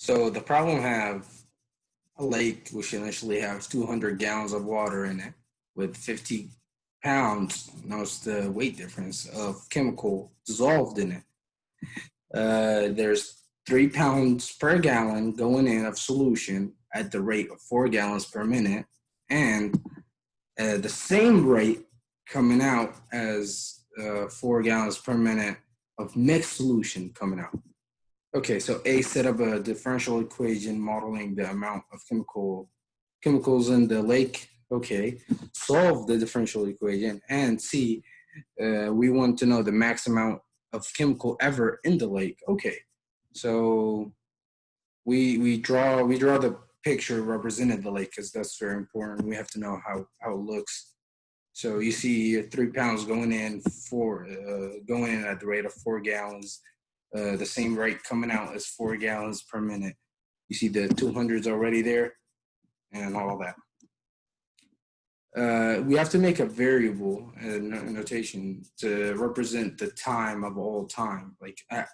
So the problem have a lake which initially has 200 gallons of water in it with 50 pounds. Notice the weight difference of chemical dissolved in it. There's 3 pounds per gallon going in of solution at the rate of 4 gallons per minute, and the same rate coming out as 4 gallons per minute of mixed solution coming out. Okay, so A, set up a differential equation modeling the amount of chemicals in the lake. Okay, solve the differential equation. And C, we want to know the max amount of chemical ever in the lake. Okay, so we draw the picture representing the lake because that's very important. We have to know how it looks. So you see 3 pounds going in at the rate of 4 gallons. The same rate coming out as 4 gallons per minute. You see the 200s already there and all that. We have to make a variable notation to represent the time of all time, like at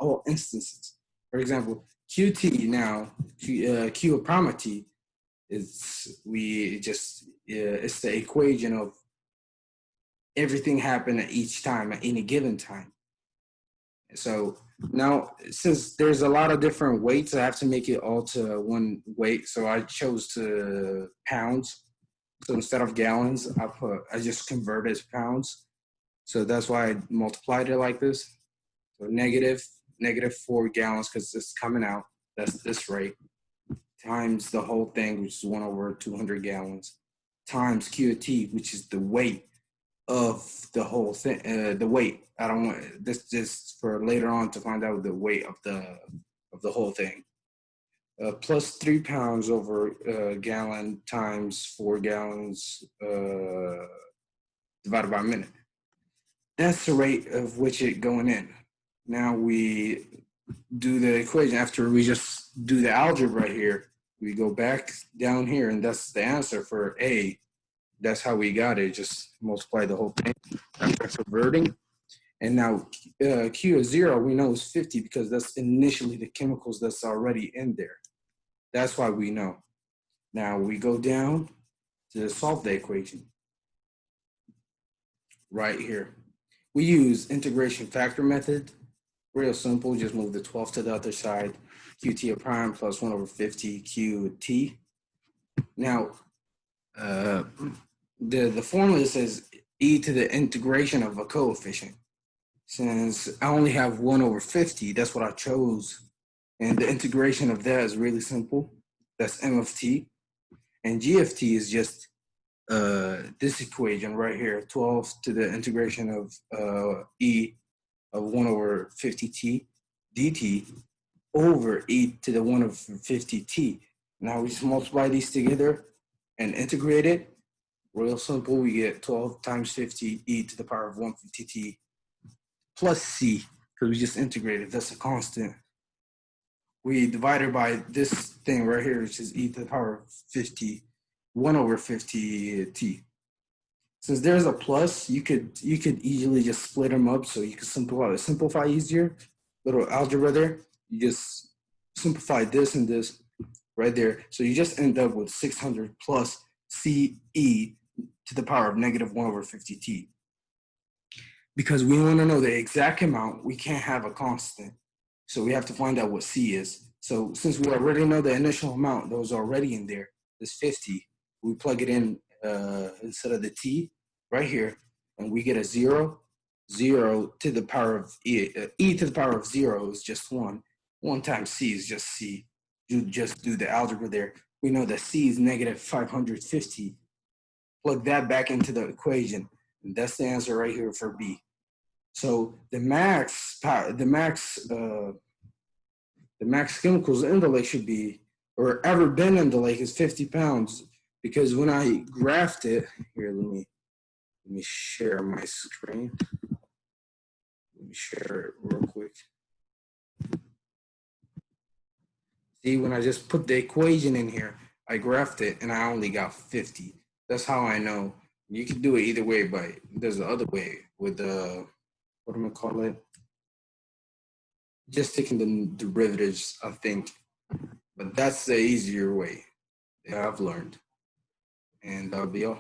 all instances. For example, QT now, Q of prime T, it's the equation of everything happened at each time at any given time. So now, since there's a lot of different weights, I have to make it all to one weight. So I chose to pounds. So instead of gallons, I just converted to pounds. So that's why I multiplied it like this. So negative 4 gallons, because it's coming out, that's this rate, times the whole thing, which is 1 over 200 gallons, times Q of T, which is the weight of the whole thing, the weight. I don't want this just for later on to find out the weight of the whole thing. Plus 3 pounds over gallon times 4 gallons divided by a minute. That's the rate of which it going in. Now we do the equation after we just do the algebra here. We go back down here, and that's the answer for A. That's how we got it. Just multiply the whole thing after converting. And now Q of 0, we know is 50 because that's initially the chemicals that's already in there. That's why we know. Now we go down to solve the equation. Right here. We use integration factor method. Real simple, just move the 12 to the other side. QT of prime plus 1 over 50 QT. Now, the formula says e to the integration of a coefficient. Since I only have 1 over 50, that's what I chose. And the integration of that is really simple. That's M of t. And G of t is just this equation right here, 12 to the integration of e of 1 over 50t dt over e to the 1 over 50t. Now we just multiply these together and integrate it. Real simple, we get 12 times 50 e to the power of 150t plus c, because we just integrated. That's a constant. We divided by this thing right here, which is e to the power of 50, 1 over 50t. Since there's a plus, you could easily just split them up so you can simplify easier. Little algebra there. You just simplify this and this right there. So you just end up with 600 plus CE to the power of negative 1 over 50t. Because we want to know the exact amount, we can't have a constant. So we have to find out what C is. So since we already know the initial amount that was already in there is 50, we plug it in instead of the t right here, and we get a 0. 0 to the power of e to the power of 0 is just 1. 1 times c is just c. You just do the algebra there. We know that c is negative 550. Plug that back into the equation, and that's the answer right here for B. So the max chemicals in the lake should be, or ever been in the lake, is 50 pounds. Because when I graphed it, here, let me share my screen. Let me share it real quick. See, when I just put the equation in here, I graphed it and I only got 50. That's how I know. You can do it either way, but there's the other way with what am I call it? just taking the derivatives, I think. But that's the easier way that I've learned. And that'll be all.